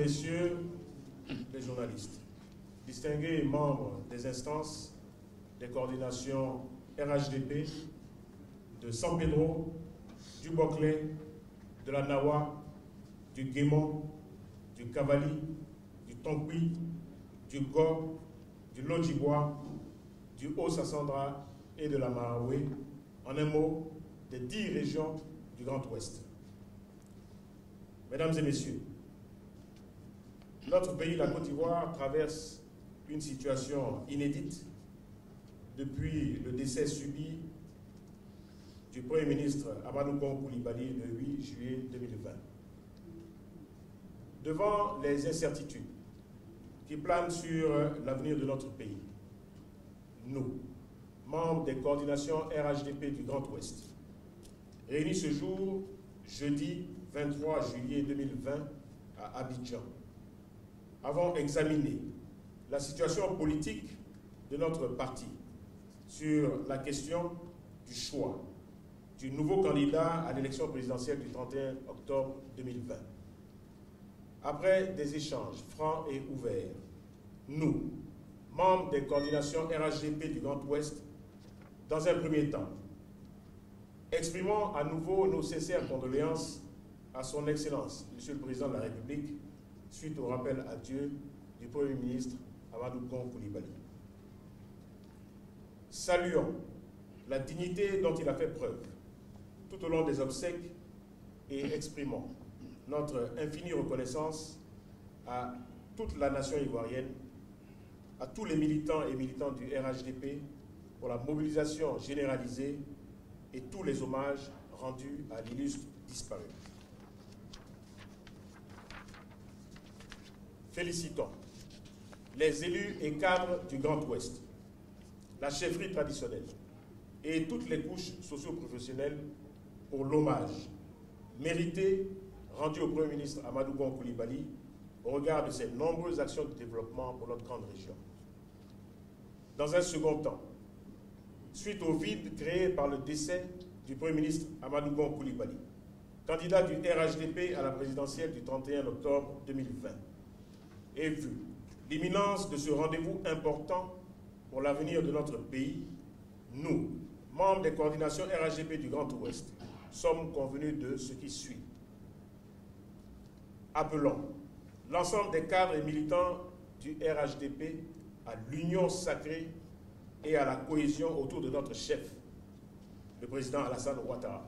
Messieurs les journalistes, distingués membres des instances, des coordinations RHDP, de San Pedro, du Boclé, de la Nawa, du Guémon, du Cavali, du Tonkwi, du Go, du Lodjibois, du Haut-Sassandra et de la Maraoué, en un mot, des 10 régions du Grand Ouest. Mesdames et Messieurs, notre pays, la Côte d'Ivoire, traverse une situation inédite depuis le décès subi du Premier ministre Amadou Gon Coulibaly le 8 juillet 2020. Devant les incertitudes qui planent sur l'avenir de notre pays, nous, membres des coordinations RHDP du Grand Ouest, réunis ce jour, jeudi 23 juillet 2020 à Abidjan, avons examiné la situation politique de notre parti sur la question du choix du nouveau candidat à l'élection présidentielle du 31 octobre 2020. Après des échanges francs et ouverts, nous, membres des coordinations RHDP du Grand Ouest, dans un premier temps, exprimons à nouveau nos sincères condoléances à son Excellence, Monsieur le Président de la République, suite au rappel à Dieu du Premier ministre Amadou Gon Coulibaly. Saluons la dignité dont il a fait preuve tout au long des obsèques et exprimons notre infinie reconnaissance à toute la nation ivoirienne, à tous les militants et militantes du RHDP pour la mobilisation généralisée et tous les hommages rendus à l'illustre disparu. Félicitons les élus et cadres du Grand Ouest, la chefferie traditionnelle et toutes les couches socio-professionnelles pour l'hommage mérité rendu au Premier ministre Amadou Gon Coulibaly au regard de ses nombreuses actions de développement pour notre grande région. Dans un second temps, suite au vide créé par le décès du Premier ministre Amadou Gon Coulibaly, candidat du RHDP à la présidentielle du 31 octobre 2020, et vu l'imminence de ce rendez-vous important pour l'avenir de notre pays, nous, membres des coordinations RHDP du Grand Ouest, sommes convenus de ce qui suit. Appelons l'ensemble des cadres et militants du RHDP à l'union sacrée et à la cohésion autour de notre chef, le président Alassane Ouattara.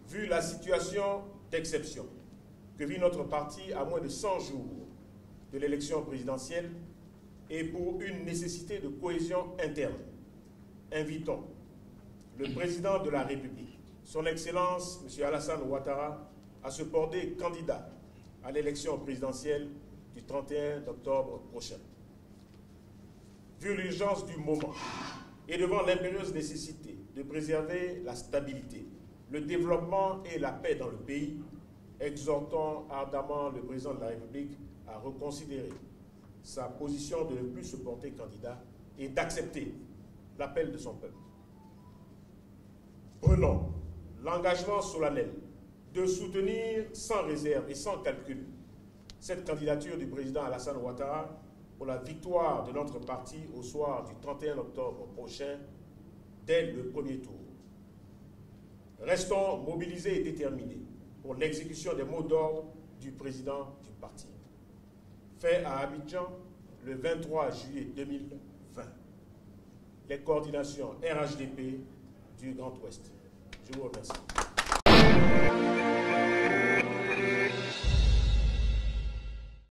Vu la situation d'exception que vit notre parti à moins de 100 jours de l'élection présidentielle et pour une nécessité de cohésion interne, invitons le président de la République, son Excellence M. Alassane Ouattara, à se porter candidat à l'élection présidentielle du 31 octobre prochain. Vu l'urgence du moment et devant l'impérieuse nécessité de préserver la stabilité, le développement et la paix dans le pays, exhortons ardemment le président de la République à reconsidérer sa position de ne plus se porter candidat et d'accepter l'appel de son peuple. Prenons l'engagement solennel de soutenir sans réserve et sans calcul cette candidature du président Alassane Ouattara pour la victoire de notre parti au soir du 31 octobre prochain, dès le premier tour. Restons mobilisés et déterminés pour l'exécution des mots d'ordre du président du parti. Fait à Abidjan le 23 juillet 2020. Les coordinations RHDP du Grand Ouest. Je vous remercie.